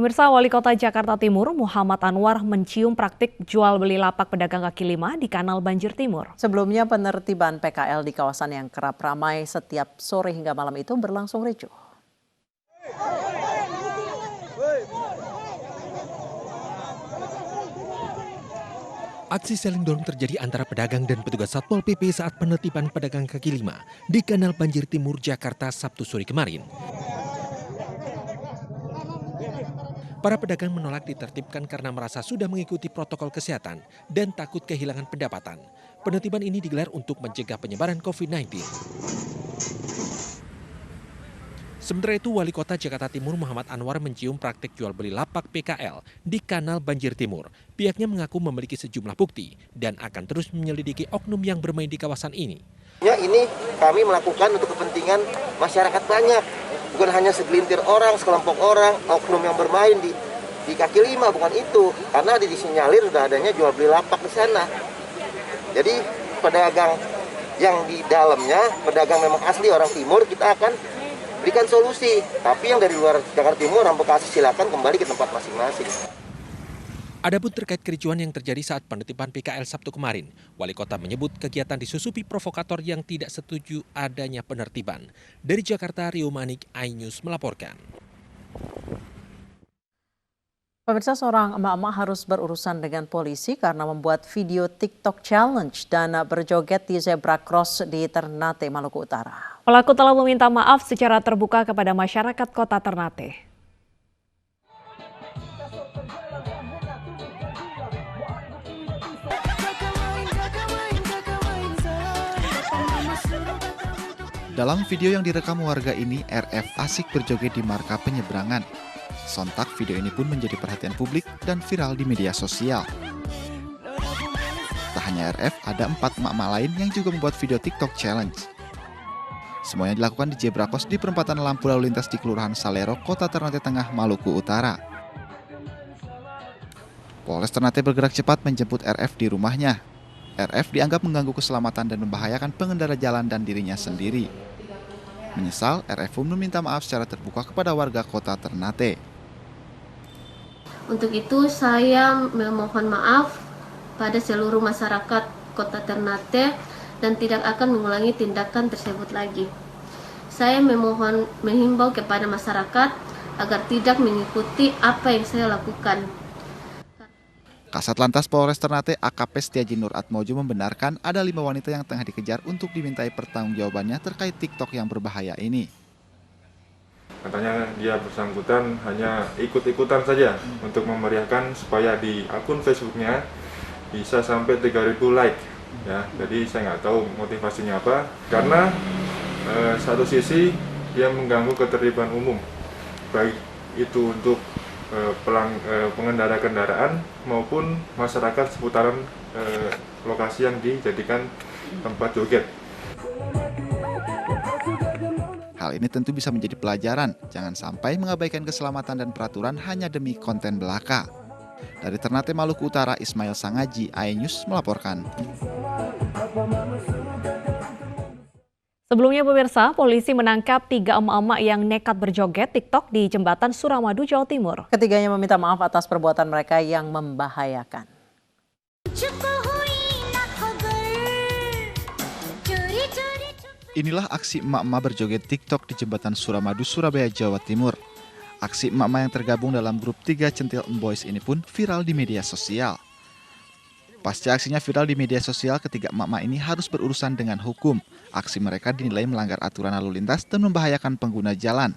Pemirsa, Wali Kota Jakarta Timur Muhammad Anwar mencium praktik jual beli lapak pedagang kaki lima di Kanal Banjir Timur. Sebelumnya penertiban PKL di kawasan yang kerap ramai setiap sore hingga malam itu berlangsung ricuh. Aksi saling dorong terjadi antara pedagang dan petugas Satpol PP saat penertiban pedagang kaki lima di Kanal Banjir Timur, Jakarta Sabtu sore kemarin. Para pedagang menolak ditertibkan karena merasa sudah mengikuti protokol kesehatan dan takut kehilangan pendapatan. Penertiban ini digelar untuk mencegah penyebaran COVID-19. Sementara itu, Wali Kota Jakarta Timur Muhammad Anwar mencium praktik jual beli lapak PKL di Kanal Banjir Timur. Pihaknya mengaku memiliki sejumlah bukti dan akan terus menyelidiki oknum yang bermain di kawasan ini. Ya, ini kami melakukan untuk kepentingan masyarakat banyak. Bukan hanya segelintir orang, sekelompok orang, oknum yang bermain di kaki lima, bukan itu. Karena disinyalir sudah adanya jual beli lapak di sana. Jadi pedagang yang di dalamnya, pedagang memang asli orang timur, kita akan berikan solusi. Tapi yang dari luar Jakarta Timur, orang Bekasi, silakan kembali ke tempat masing-masing. Adapun terkait kericuan yang terjadi saat penertiban PKL Sabtu kemarin, Wali Kota menyebut kegiatan disusupi provokator yang tidak setuju adanya penertiban. Dari Jakarta, Rio Manik, iNews melaporkan. Pemirsa, seorang emak-emak harus berurusan dengan polisi karena membuat video TikTok challenge dan berjoget di zebra cross di Ternate, Maluku Utara. Pelaku telah meminta maaf secara terbuka kepada masyarakat kota Ternate. Dalam video yang direkam warga ini, RF asik berjoget di marka penyeberangan. Sontak video ini pun menjadi perhatian publik dan viral di media sosial. Tak hanya RF, ada 4 emak-emak lain yang juga membuat video TikTok challenge. Semuanya dilakukan di zebra cross di perempatan lampu lalu lintas di Kelurahan Salero, Kota Ternate Tengah, Maluku Utara. Polres Ternate bergerak cepat menjemput RF di rumahnya. RF dianggap mengganggu keselamatan dan membahayakan pengendara jalan dan dirinya sendiri. Menyesal, RF pun meminta maaf secara terbuka kepada warga kota Ternate. Untuk itu saya memohon maaf pada seluruh masyarakat kota Ternate dan tidak akan mengulangi tindakan tersebut lagi. Saya menghimbau kepada masyarakat agar tidak mengikuti apa yang saya lakukan. Kasat Lantas Polres Ternate AKP Setiaji Nur Atmojo membenarkan ada 5 wanita yang tengah dikejar untuk dimintai pertanggungjawabannya terkait TikTok yang berbahaya ini. Katanya dia bersangkutan hanya ikut-ikutan saja untuk memeriahkan supaya di akun Facebooknya bisa sampai 3.000 like. Ya, jadi saya nggak tahu motivasinya apa. Karena satu sisi dia mengganggu ketertiban umum, baik itu untuk pengendara kendaraan maupun masyarakat seputaran lokasi yang dijadikan tempat joget. Hal ini tentu bisa menjadi pelajaran, jangan sampai mengabaikan keselamatan dan peraturan hanya demi konten belaka. Dari Ternate, Maluku Utara, Ismail Sangaji, iNews melaporkan. Sebelumnya pemirsa, polisi menangkap 3 emak-emak yang nekat berjoget TikTok di Jembatan Suramadu, Jawa Timur. Ketiganya meminta maaf atas perbuatan mereka yang membahayakan. Inilah aksi emak-emak berjoget TikTok di Jembatan Suramadu, Surabaya, Jawa Timur. Aksi emak-emak yang tergabung dalam grup 3 Centil Emboys ini pun viral di media sosial. Pasca aksinya viral di media sosial, ketiga emak-emak ini harus berurusan dengan hukum. Aksi mereka dinilai melanggar aturan lalu lintas dan membahayakan pengguna jalan.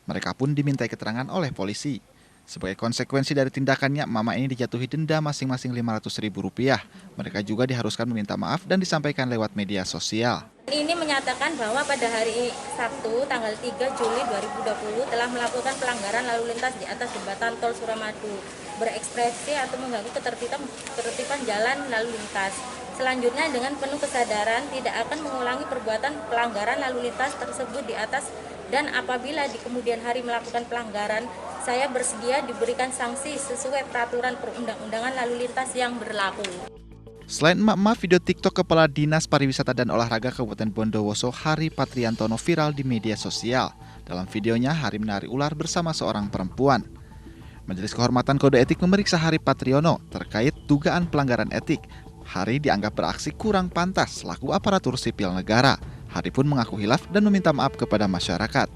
Mereka pun dimintai keterangan oleh polisi. Sebagai konsekuensi dari tindakannya, emak-emak ini dijatuhi denda masing-masing Rp500.000. Mereka juga diharuskan meminta maaf dan disampaikan lewat media sosial. Ini menyatakan bahwa pada hari Sabtu tanggal 3 Juli 2020 telah melakukan pelanggaran lalu lintas di atas jembatan tol Suramadu, berekspresi atau mengganggu ketertiban jalan lalu lintas. Selanjutnya dengan penuh kesadaran tidak akan mengulangi perbuatan pelanggaran lalu lintas tersebut di atas, dan apabila di kemudian hari melakukan pelanggaran, saya bersedia diberikan sanksi sesuai peraturan perundang-undangan lalu lintas yang berlaku. Selain emak-emak, video TikTok Kepala Dinas Pariwisata dan Olahraga Kabupaten Bondowoso, Hari Patriantono, viral di media sosial. Dalam videonya, Hari menari ular bersama seorang perempuan. Majelis Kehormatan Kode Etik memeriksa Hari Patriono terkait dugaan pelanggaran etik. Hari dianggap beraksi kurang pantas selaku aparatur sipil negara. Hari pun mengaku hilaf dan meminta maaf kepada masyarakat.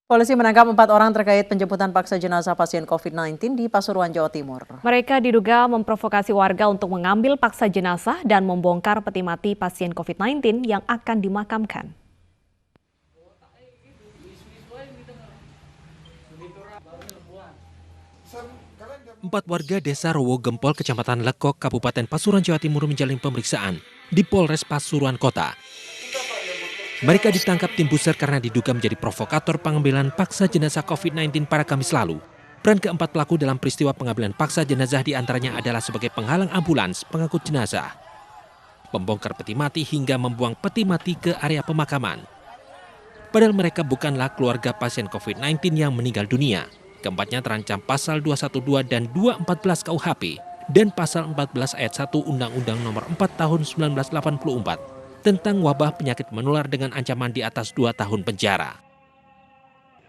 Polisi menangkap 4 orang terkait penjemputan paksa jenazah pasien COVID-19 di Pasuruan, Jawa Timur. Mereka diduga memprovokasi warga untuk mengambil paksa jenazah dan membongkar peti mati pasien COVID-19 yang akan dimakamkan. Empat warga desa Rowo Gempol, Kecamatan Lekok, Kabupaten Pasuruan, Jawa Timur menjalani pemeriksaan di Polres Pasuruan Kota. Mereka ditangkap tim Buser karena diduga menjadi provokator pengambilan paksa jenazah COVID-19 pada Kamis lalu. Peran keempat pelaku dalam peristiwa pengambilan paksa jenazah diantaranya adalah sebagai penghalang ambulans pengangkut jenazah, membongkar peti mati hingga membuang peti mati ke area pemakaman. Padahal mereka bukanlah keluarga pasien COVID-19 yang meninggal dunia. Keempatnya terancam pasal 212 dan 214 KUHP dan pasal 14 ayat 1 Undang-Undang Nomor 4 Tahun 1984 tentang wabah penyakit menular dengan ancaman di atas 2 tahun penjara.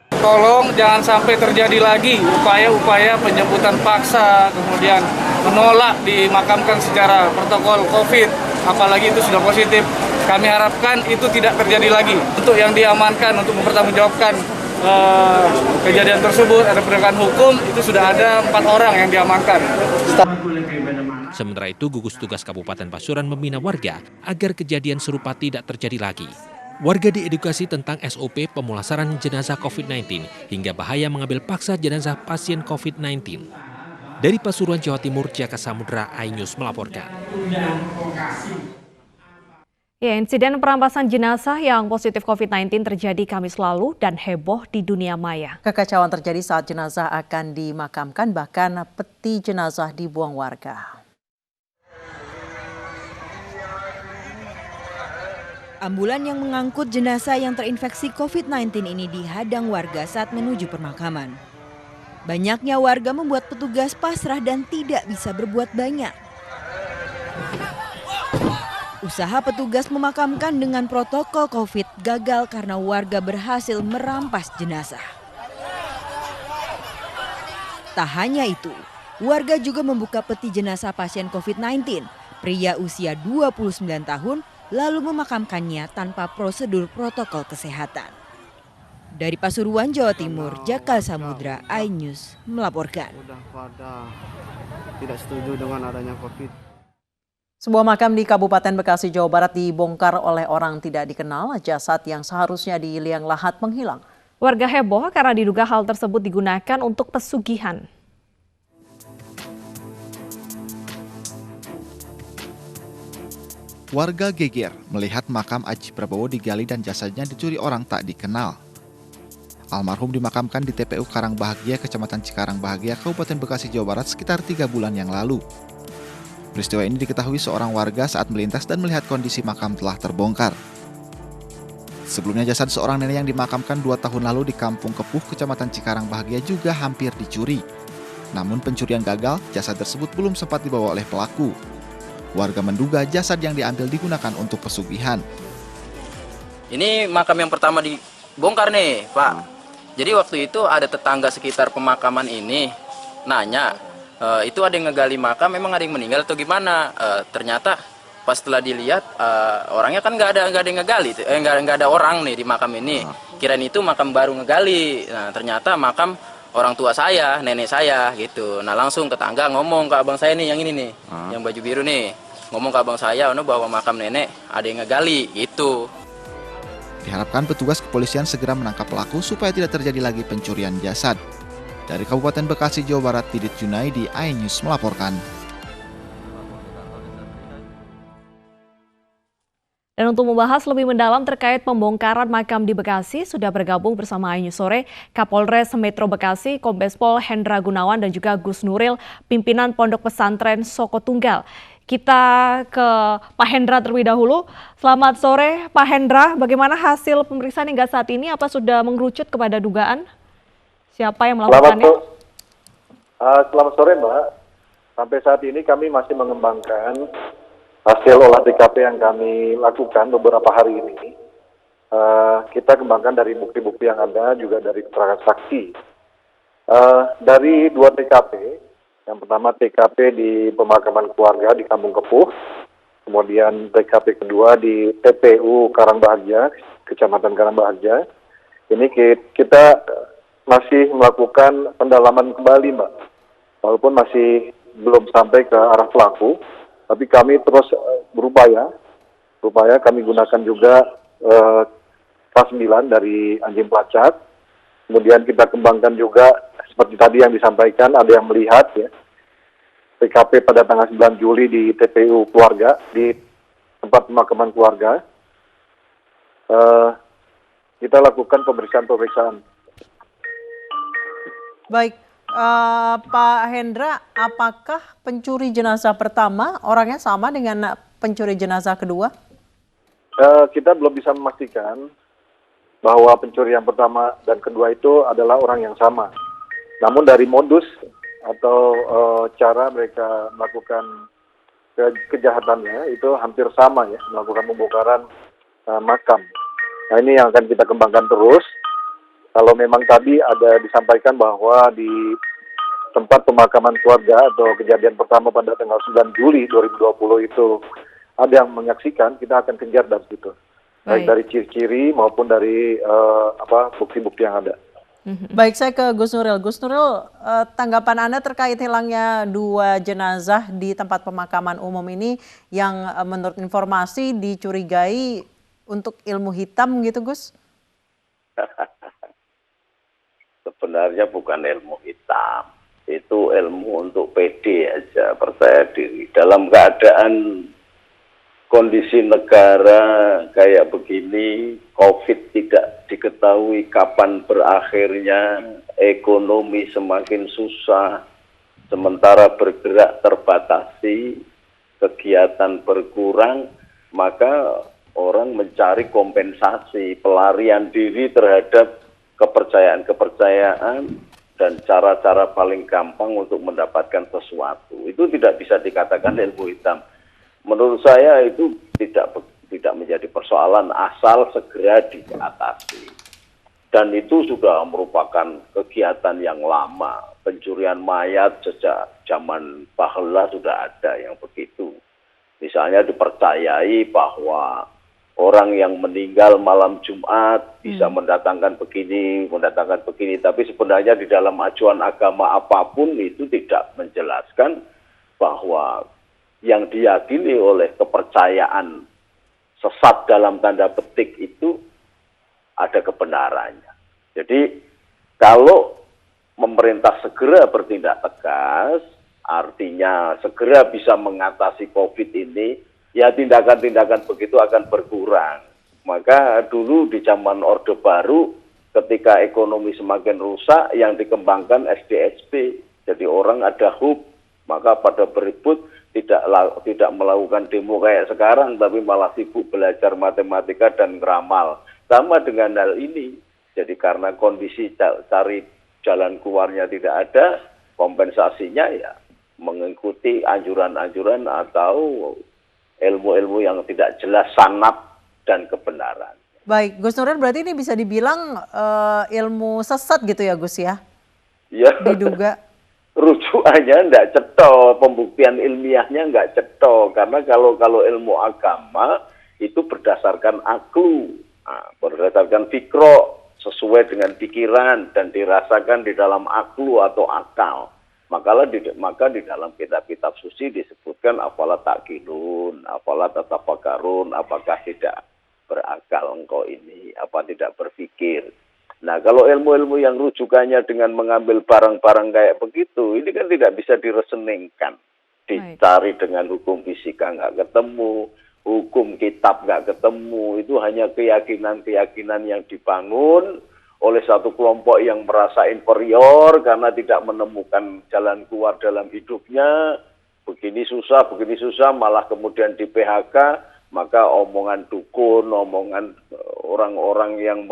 Tolong jangan sampai terjadi lagi upaya-upaya penjemputan paksa, kemudian menolak dimakamkan secara protokol COVID, apalagi itu sudah positif. Kami harapkan itu tidak terjadi lagi. Untuk yang diamankan, untuk mempertanggungjawabkan kejadian tersebut, ada penegakan hukum, itu sudah ada 4 orang yang diamankan. Sementara itu, gugus tugas Kabupaten Pasuruan membina warga agar kejadian serupa tidak terjadi lagi. Warga diedukasi tentang SOP pemulasaran jenazah COVID-19 hingga bahaya mengambil paksa jenazah pasien COVID-19. Dari Pasuruan, Jawa Timur, Jaka Samudra, iNews melaporkan. Ya, insiden perampasan jenazah yang positif COVID-19 terjadi Kamis lalu dan heboh di dunia maya. Kekacauan terjadi saat jenazah akan dimakamkan, bahkan peti jenazah dibuang warga. Ambulan yang mengangkut jenazah yang terinfeksi COVID-19 ini dihadang warga saat menuju pemakaman. Banyaknya warga membuat petugas pasrah dan tidak bisa berbuat banyak. Usaha petugas memakamkan dengan protokol COVID gagal karena warga berhasil merampas jenazah. Tak hanya itu, warga juga membuka peti jenazah pasien COVID-19, pria usia 29 tahun, lalu memakamkannya tanpa prosedur protokol kesehatan. Dari Pasuruan, Jawa Timur, Jaka Samudra, iNews melaporkan. Udah pada tidak setuju dengan adanya COVID. Sebuah makam di Kabupaten Bekasi, Jawa Barat dibongkar oleh orang tidak dikenal. Jasad yang seharusnya di liang lahat menghilang. Warga heboh karena diduga hal tersebut digunakan untuk pesugihan. Warga geger melihat makam Aji Prabowo digali dan jasadnya dicuri orang tak dikenal. Almarhum dimakamkan di TPU Karangbahagia, Kecamatan Cikarangbahagia, Kabupaten Bekasi, Jawa Barat sekitar 3 bulan yang lalu. Peristiwa ini diketahui seorang warga saat melintas dan melihat kondisi makam telah terbongkar. Sebelumnya jasad seorang nenek yang dimakamkan 2 tahun lalu di Kampung Kepuh, Kecamatan Cikarangbahagia juga hampir dicuri. Namun pencurian gagal, jasad tersebut belum sempat dibawa oleh pelaku. Warga menduga jasad yang diambil digunakan untuk pesugihan. Ini makam yang pertama dibongkar nih, Pak. Jadi waktu itu ada tetangga sekitar pemakaman ini nanya, itu ada yang ngegali makam, memang ada yang meninggal atau gimana? Ternyata pas setelah dilihat orangnya kan nggak ada yang ngegali, nggak ada orang nih di makam ini. Kirain itu makam baru ngegali. Nah, ternyata makam orang tua saya, nenek saya gitu. Nah, langsung tetangga ngomong ke abang saya nih, yang ini nih, yang baju biru nih, ngomong ke abang saya, bahwa makam nenek ada yang ngegali gitu. Diharapkan petugas kepolisian segera menangkap pelaku supaya tidak terjadi lagi pencurian jasad. Dari Kabupaten Bekasi, Jawa Barat, Didit Junaidi, iNews melaporkan. Dan untuk membahas lebih mendalam terkait pembongkaran makam di Bekasi, sudah bergabung bersama iNews Sore Kapolres Metro Bekasi, Kombes Pol Hendra Gunawan dan juga Gus Nuril, pimpinan Pondok Pesantren Soko Tunggal. Kita ke Pak Hendra terlebih dahulu. Selamat sore Pak Hendra, bagaimana hasil pemeriksaan hingga saat ini? Apa sudah mengerucut kepada dugaan? Siapa yang melakukannya? Selamat sore Mbak. Sampai saat ini kami masih mengembangkan hasil olah TKP yang kami lakukan beberapa hari ini. kita kembangkan dari bukti-bukti yang ada, juga dari keterangan saksi. Dari 2 TKP, yang pertama TKP di pemakaman keluarga di Kampung Kepuh, kemudian TKP kedua di TPU Karangbahagia, Kecamatan Karangbahagia. Ini kita masih melakukan pendalaman kembali, Mbak. Walaupun masih belum sampai ke arah pelaku, tapi kami terus berupaya kami gunakan juga K9 dari anjing pelacak. Kemudian kita kembangkan juga seperti tadi yang disampaikan, ada yang melihat ya TKP pada tanggal 9 Juli di TPU keluarga, di tempat pemakaman keluarga. Kita lakukan pemeriksaan. Baik, Pak Hendra, apakah pencuri jenazah pertama orangnya sama dengan pencuri jenazah kedua? Kita belum bisa memastikan bahwa pencuri yang pertama dan kedua itu adalah orang yang sama. Namun dari modus atau cara mereka melakukan kejahatannya itu hampir sama ya, melakukan pembongkaran makam. Nah, ini yang akan kita kembangkan terus. Kalau memang tadi ada disampaikan bahwa di tempat pemakaman keluarga atau kejadian pertama pada tanggal 9 Juli 2020 itu ada yang menyaksikan, kita akan kejar dari situ. Baik dari ciri-ciri maupun dari bukti-bukti yang ada. Baik, saya ke Gus Nuril. Gus Nuril, tanggapan Anda terkait hilangnya 2 jenazah di tempat pemakaman umum ini yang menurut informasi dicurigai untuk ilmu hitam gitu, Gus? Sebenarnya bukan ilmu hitam, itu ilmu untuk pede aja, percaya diri. Dalam keadaan kondisi negara kayak begini, COVID tidak diketahui kapan berakhirnya, ekonomi semakin susah, sementara bergerak terbatasi, kegiatan berkurang, maka orang mencari kompensasi, pelarian diri terhadap kepercayaan dan cara-cara paling gampang untuk mendapatkan sesuatu. Itu tidak bisa dikatakan ilmu hitam. Menurut saya itu tidak menjadi persoalan asal segera diatasi. Dan itu sudah merupakan kegiatan yang lama. Pencurian mayat sejak zaman bahla sudah ada yang begitu. Misalnya dipercayai bahwa orang yang meninggal malam Jumat bisa mendatangkan begini, tapi sebenarnya di dalam acuan agama apapun itu tidak menjelaskan bahwa yang diyakini oleh kepercayaan sesat dalam tanda petik itu ada kebenarannya. Jadi kalau pemerintah segera bertindak tegas, artinya segera bisa mengatasi COVID ini, ya tindakan-tindakan begitu akan berkurang. Maka dulu di zaman Orde Baru ketika ekonomi semakin rusak yang dikembangkan SDSP. Jadi orang ada hub, maka pada beribut tidak melakukan demo kayak sekarang tapi malah sibuk belajar matematika dan ngeramal. Sama dengan hal ini. Jadi karena kondisi cari jalan keluarnya tidak ada, kompensasinya ya mengikuti anjuran-anjuran atau ilmu-ilmu yang tidak jelas sanad dan kebenaran. Baik, Gus Nuril, berarti ini bisa dibilang ilmu sesat gitu ya, Gus ya? Ya. Diduga. Rujukannya enggak cetok, pembuktian ilmiahnya enggak cetok, karena kalau ilmu agama itu berdasarkan aklu, berdasarkan fikro, sesuai dengan pikiran dan dirasakan di dalam aklu atau akal. Maka di dalam kitab-kitab suci disebutkan afala taqilun, afala tatafakkarun, apakah tidak berakal engkau ini, apa tidak berpikir. Nah, kalau ilmu-ilmu yang rujukannya dengan mengambil barang-barang kayak begitu, ini kan tidak bisa direseningkan. Dicari dengan hukum fisika nggak ketemu, hukum kitab nggak ketemu, itu hanya keyakinan-keyakinan yang dibangun oleh satu kelompok yang merasa inferior karena tidak menemukan jalan keluar dalam hidupnya, begini susah, malah kemudian di PHK, maka omongan dukun, omongan orang-orang yang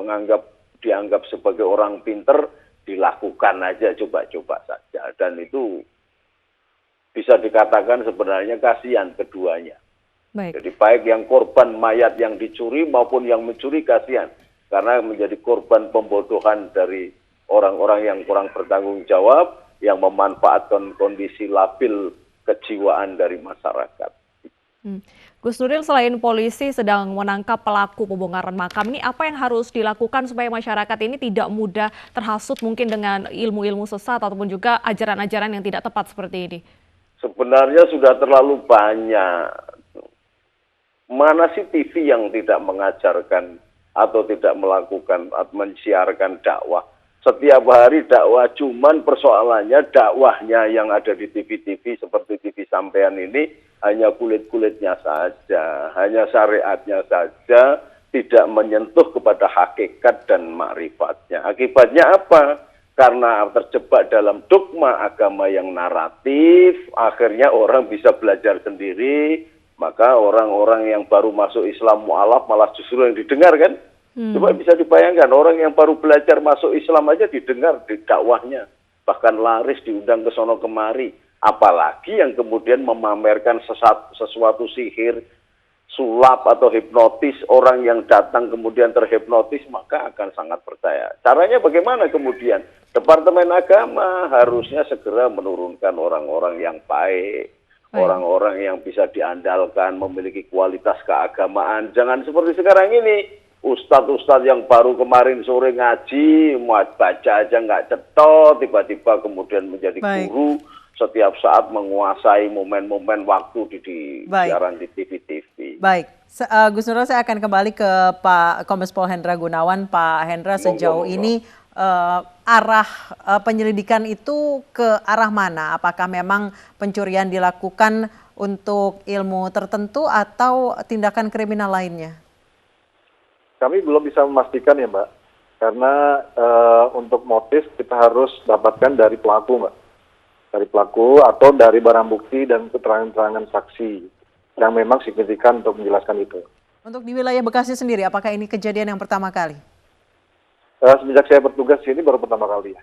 dianggap sebagai orang pinter, dilakukan aja, coba-coba saja. Dan itu bisa dikatakan sebenarnya kasihan keduanya. Baik. Jadi baik yang korban mayat yang dicuri maupun yang mencuri kasihan. Karena menjadi korban pembodohan dari orang-orang yang kurang bertanggung jawab, yang memanfaatkan kondisi labil kejiwaan dari masyarakat. Gus Nuril, selain polisi sedang menangkap pelaku pembongkaran makam, ini apa yang harus dilakukan supaya masyarakat ini tidak mudah terhasut mungkin dengan ilmu-ilmu sesat ataupun juga ajaran-ajaran yang tidak tepat seperti ini? Sebenarnya sudah terlalu banyak. Mana sih TV yang tidak mengajarkan atau tidak melakukan atau mensiarkan dakwah? Setiap hari dakwah, cuman persoalannya dakwahnya yang ada di TV-TV seperti TV sampean ini hanya kulit-kulitnya saja, hanya syariatnya saja, tidak menyentuh kepada hakikat dan makrifatnya. Akibatnya apa? Karena terjebak dalam dogma agama yang naratif, akhirnya orang bisa belajar sendiri, maka orang-orang yang baru masuk Islam mu'alaf malah justru yang didengar kan? Coba bisa dibayangkan, orang yang baru belajar masuk Islam aja didengar di dakwahnya, bahkan laris diundang ke sono kemari. Apalagi yang kemudian memamerkan sesuatu sihir, sulap atau hipnotis, orang yang datang kemudian terhipnotis, maka akan sangat percaya. Caranya bagaimana kemudian? Departemen Agama harusnya segera menurunkan orang-orang yang baik, orang-orang yang bisa diandalkan, memiliki kualitas keagamaan. Jangan seperti sekarang ini. Ustadz-ustadz yang baru kemarin sore ngaji, mau baca aja nggak cetot, tiba-tiba kemudian menjadi guru, setiap saat menguasai momen-momen waktu di siaran di TV-TV. Baik, Gus Nuril, saya akan kembali ke Pak Kombes Pol Hendra Gunawan. Pak Hendra, sejauh ini arah penyelidikan itu ke arah mana? Apakah memang pencurian dilakukan untuk ilmu tertentu atau tindakan kriminal lainnya? Kami belum bisa memastikan ya Mbak, karena untuk motif kita harus dapatkan dari pelaku Mbak. Dari pelaku atau dari barang bukti dan keterangan-keterangan saksi yang memang signifikan untuk menjelaskan itu. Untuk di wilayah Bekasi sendiri, apakah ini kejadian yang pertama kali? Semenjak saya bertugas di sini baru pertama kali ya.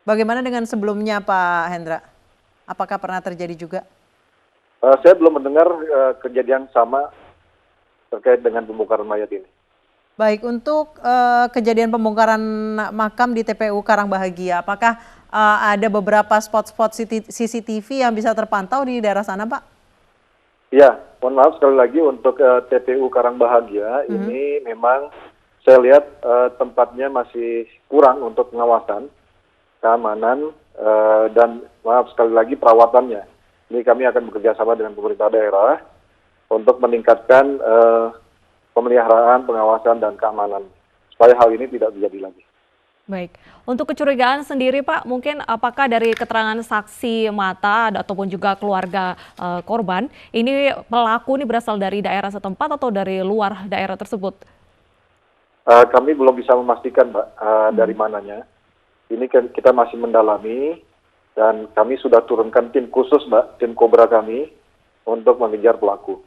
Bagaimana dengan sebelumnya Pak Hendra? Apakah pernah terjadi juga? Saya belum mendengar kejadian sama terkait dengan pembongkaran mayat ini. Baik, untuk kejadian pembongkaran makam di TPU Karangbahagia, apakah ada beberapa spot-spot CCTV yang bisa terpantau di daerah sana, Pak? Ya, mohon maaf sekali lagi untuk TPU Karangbahagia ini memang saya lihat tempatnya masih kurang untuk pengawasan, keamanan, dan maaf sekali lagi perawatannya. Ini kami akan bekerja sama dengan pemerintah daerah untuk meningkatkan pemeliharaan, pengawasan, dan keamanan, supaya hal ini tidak terjadi lagi. Baik, untuk kecurigaan sendiri Pak, mungkin apakah dari keterangan saksi mata ataupun juga keluarga korban, ini pelaku ini berasal dari daerah setempat atau dari luar daerah tersebut? Kami belum bisa memastikan Mbak dari mananya. Ini kita masih mendalami dan kami sudah turunkan tim khusus Mbak, tim Kobra kami untuk mengejar pelaku.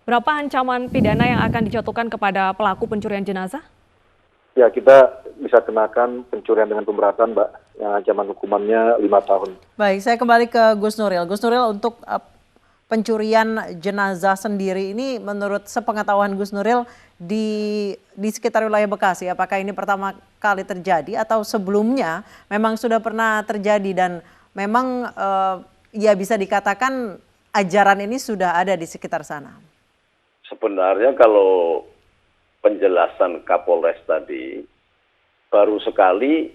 Berapa ancaman pidana yang akan dijatuhkan kepada pelaku pencurian jenazah? Ya, kita bisa kenakan pencurian dengan pemberatan, Mbak, yang ancaman hukumannya 5 tahun. Baik, saya kembali ke Gus Nuril. Gus Nuril, untuk pencurian jenazah sendiri ini menurut sepengetahuan Gus Nuril di sekitar wilayah Bekasi, apakah ini pertama kali terjadi atau sebelumnya memang sudah pernah terjadi dan memang ya bisa dikatakan ajaran ini sudah ada di sekitar sana? Sebenarnya kalau penjelasan Kapolres tadi baru sekali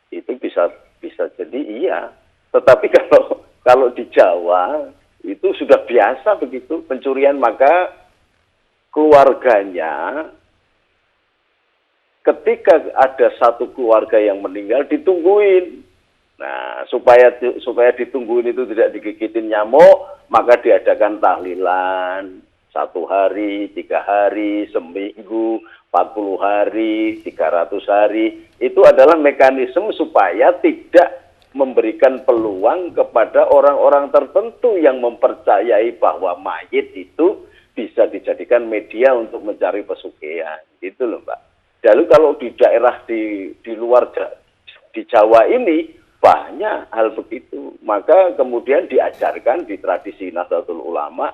itu bisa jadi iya. Tetapi kalau di Jawa itu sudah biasa begitu pencurian, maka keluarganya ketika ada satu keluarga yang meninggal ditungguin. Nah, supaya ditungguin itu tidak digigitin nyamuk, maka diadakan tahlilan 1 hari, 3 hari, seminggu, 40 hari, 300 hari. Itu adalah mekanisme supaya tidak memberikan peluang kepada orang-orang tertentu yang mempercayai bahwa mayit itu bisa dijadikan media untuk mencari pesugihan. Itu loh Mbak. Lalu kalau di daerah di luar di Jawa ini banyak hal begitu. Maka kemudian diajarkan di tradisi Nahdlatul Ulama,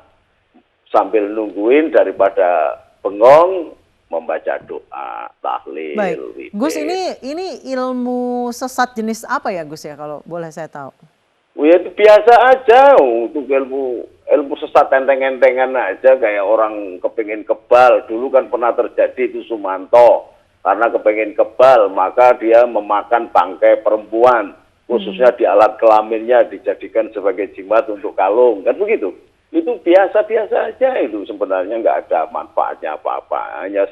sambil nungguin daripada bengong membaca doa, tahlil, Baik, witir. Gus, ini ilmu sesat jenis apa ya Gus ya, kalau boleh saya tahu? Ya biasa aja untuk ilmu sesat enteng-entengan aja, kayak orang kepingin kebal. Dulu kan pernah terjadi itu Sumanto, karena kepingin kebal maka dia memakan bangkai perempuan, khususnya di alat kelaminnya dijadikan sebagai jimat untuk kalung, kan begitu. Itu biasa-biasa aja, itu sebenarnya nggak ada manfaatnya apa-apa, hanya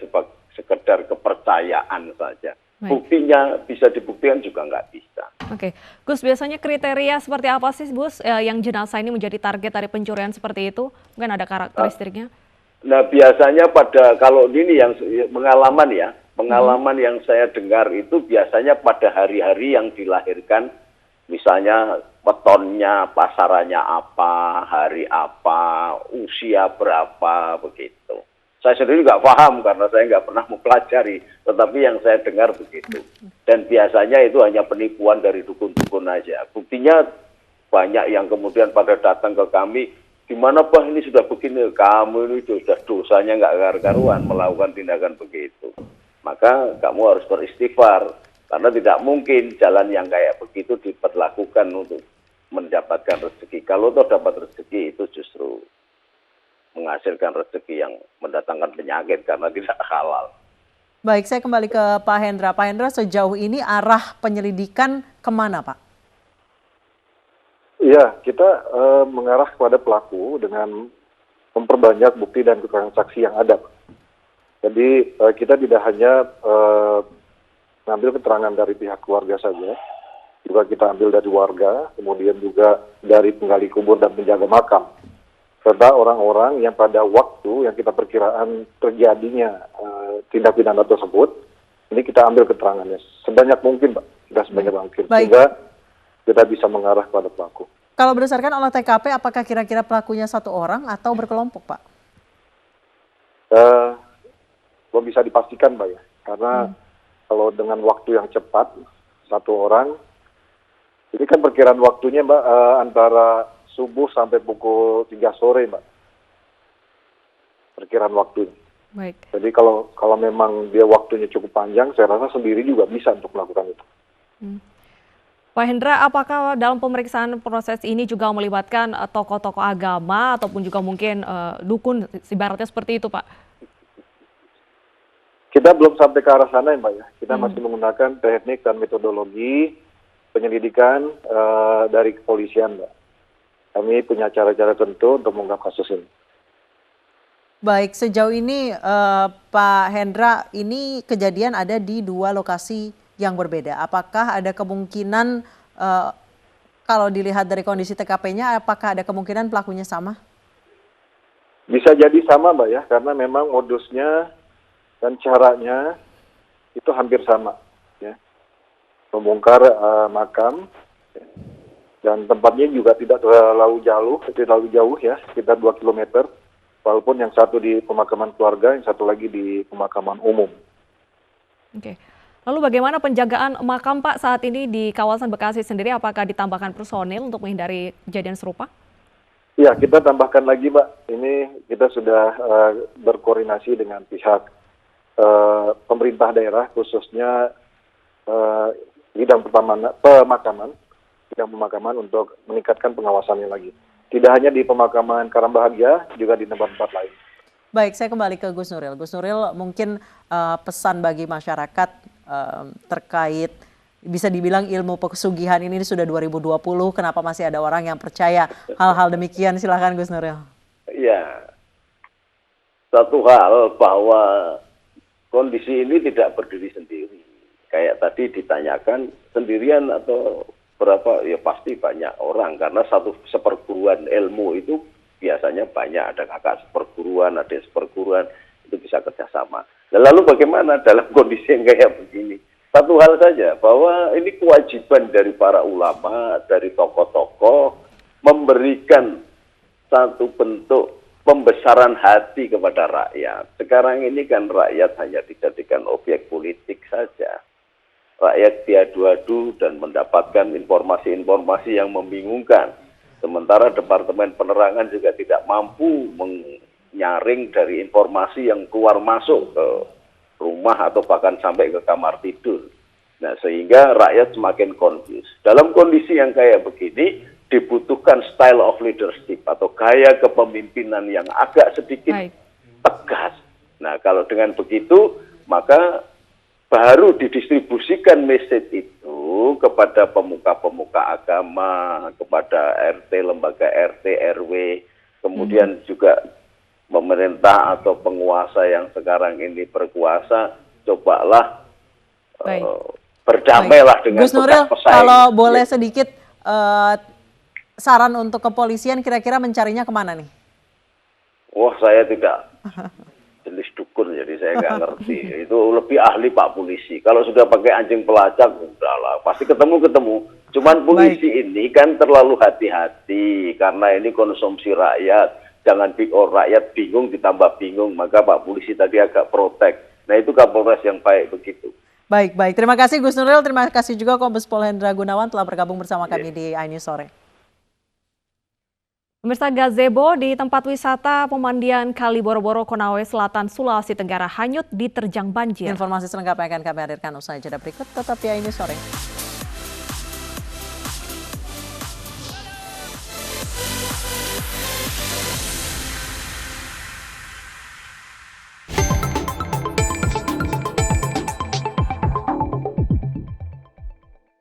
sekedar kepercayaan saja. Buktinya bisa dibuktikan juga nggak bisa. Oke, Gus, biasanya kriteria seperti apa sih Gus yang jenazah ini menjadi target dari pencurian seperti itu? Mungkin ada karakteristiknya? Nah biasanya kalau ini yang pengalaman yang saya dengar itu biasanya pada hari-hari yang dilahirkan, misalnya wetonnya, pasarannya apa, hari apa, usia berapa, begitu. Saya sendiri nggak paham karena saya nggak pernah mempelajari, tetapi yang saya dengar begitu. Dan biasanya itu hanya penipuan dari dukun-dukun aja. Buktinya banyak yang kemudian pada datang ke kami, gimana Pak ini sudah begini, kamu ini sudah dosanya nggak karuan melakukan tindakan begitu. Maka kamu harus beristighfar, karena tidak mungkin jalan yang kayak begitu diperlakukan untuk mendapatkan rezeki. Kalau toh dapat rezeki itu justru menghasilkan rezeki yang mendatangkan penyakit karena tidak halal. Baik, saya kembali ke Pak Hendra. Pak Hendra, sejauh ini arah penyelidikan kemana Pak? Iya, kita mengarah kepada pelaku dengan memperbanyak bukti dan keterangan saksi yang ada. Jadi kita tidak hanya mengambil keterangan dari pihak keluarga saja, juga kita ambil dari warga, kemudian juga dari penggali kubur dan penjaga makam, serta orang-orang yang pada waktu yang kita perkiraan terjadinya tindak pidana tersebut, ini kita ambil keterangannya sebanyak mungkin, Pak. Kita sebanyak mungkin, sehingga kita bisa mengarah pada pelaku. Kalau berdasarkan olah TKP, apakah kira-kira pelakunya satu orang atau berkelompok, Pak? Belum bisa dipastikan, Pak, ya. Karena kalau dengan waktu yang cepat, satu orang, ini kan perkiraan waktunya, Mbak, antara subuh sampai pukul 3 sore, Mbak. Perkiraan waktunya. Baik. Jadi kalau memang dia waktunya cukup panjang, saya rasa sendiri juga bisa untuk melakukan itu. Pak Hendra, apakah dalam pemeriksaan proses ini juga melibatkan tokoh-tokoh agama ataupun juga mungkin dukun, ibaratnya seperti itu, Pak? Kita belum sampai ke arah sana, ya, Mbak, ya. Kita masih menggunakan teknik dan metodologi penyelidikan dari kepolisian, Mbak. Kami punya cara-cara tentu untuk mengungkap kasus ini. Baik, sejauh ini Pak Hendra, ini kejadian ada di 2 lokasi yang berbeda. Apakah ada kemungkinan, kalau dilihat dari kondisi TKP-nya, apakah ada kemungkinan pelakunya sama? Bisa jadi sama, Mbak, ya, karena memang modusnya dan caranya itu hampir sama, ya. Membongkar makam, ya. Dan tempatnya juga tidak terlalu jauh, ya, sekitar 2 km. Walaupun yang satu di pemakaman keluarga, yang satu lagi di pemakaman umum. Oke. Lalu bagaimana penjagaan makam, Pak, saat ini di kawasan Bekasi sendiri? Apakah ditambahkan personil untuk menghindari kejadian serupa? Ya, kita tambahkan lagi, Mbak. Ini kita sudah berkoordinasi dengan pihak pemerintah daerah, khususnya bidang pemakaman untuk meningkatkan pengawasannya lagi. Tidak hanya di pemakaman Karangbahagia, juga di tempat-tempat lain. Baik, saya kembali ke Gus Nuril. Gus Nuril, mungkin pesan bagi masyarakat terkait, bisa dibilang ilmu pesugihan ini sudah 2020, kenapa masih ada orang yang percaya hal-hal demikian? Silakan Gus Nuril. Ya, satu hal bahwa kondisi ini tidak berdiri sendiri. Kayak tadi ditanyakan sendirian atau berapa, ya pasti banyak orang, karena satu seperguruan ilmu itu biasanya banyak, ada kakak seperguruan, ada seperguruan, itu bisa kerjasama. Lalu bagaimana dalam kondisi yang kayak begini? Satu hal saja, bahwa ini kewajiban dari para ulama, dari tokoh-tokoh, memberikan satu bentuk pembesaran hati kepada rakyat. Sekarang ini kan rakyat hanya dijadikan objek politik saja. Rakyat diadu-adu dan mendapatkan informasi-informasi yang membingungkan. Sementara Departemen Penerangan juga tidak mampu nyaring dari informasi yang keluar masuk ke rumah atau bahkan sampai ke kamar tidur. Nah, sehingga rakyat semakin confused. Dalam kondisi yang kayak begini, dibutuhkan style of leadership atau gaya kepemimpinan yang agak sedikit tegas. Nah, kalau dengan begitu, maka baru didistribusikan message itu kepada pemuka-pemuka agama, kepada RT, lembaga RT, RW, kemudian juga pemerintah atau penguasa yang sekarang ini berkuasa, cobalah berdamailah dengan Gus Nuril, pesaing. kalau boleh sedikit saran untuk kepolisian kira-kira mencarinya kemana nih? Wah, saya tidak jenis dukun, jadi saya nggak ngerti. Itu lebih ahli Pak Polisi. Kalau sudah pakai anjing pelacak, udahlah, pasti ketemu. Cuman polisi ini kan terlalu hati-hati karena ini konsumsi rakyat. Jangan rakyat bingung ditambah bingung, maka Pak Polisi tadi agak protek. Nah, itu Kapolres yang baik begitu. Baik. Terima kasih Gus Nuril, terima kasih juga Kombes Pol Hendra Gunawan telah bergabung bersama kami di iNews Sore. Pemirsa, gazebo di tempat wisata pemandian Kali Boro-Boro, Konawe Selatan, Sulawesi Tenggara hanyut diterjang banjir. Informasi selengkapnya akan kami hadirkan usai jeda berikut, tetap di iNews Sore.